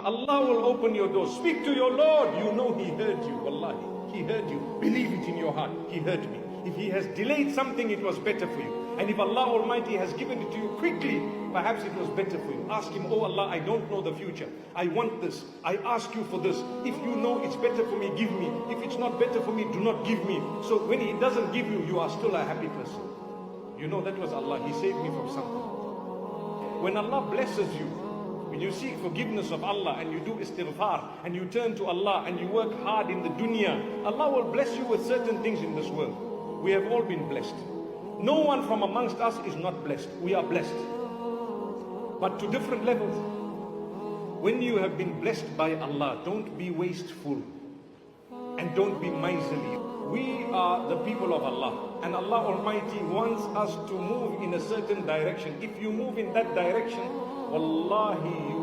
Allah will open your door. Speak to your Lord. You know He heard you. Wallahi, He heard you. Believe it in your heart. He heard me. If He has delayed something, it was better for you. And if Allah Almighty has given it to you quickly, perhaps it was better for you. Ask Him, oh Allah, I don't know the future. I want this. I ask you for this. If you know it's better for me, give me. If it's not better for me, do not give me. So when He doesn't give you, you are still a happy person. You know that was Allah. He saved me from something. When Allah blesses you, when you seek forgiveness of Allah and you do istighfar and you turn to Allah and you work hard in the dunya, Allah will bless you with certain things in this world. We have all been blessed. No one from amongst us is not blessed. We are blessed, but to different levels. When you have been blessed by Allah, don't be wasteful and don't be miserly. We are the people of Allah, and Allah Almighty wants us to move in a certain direction. If you move in that direction, wallahi, you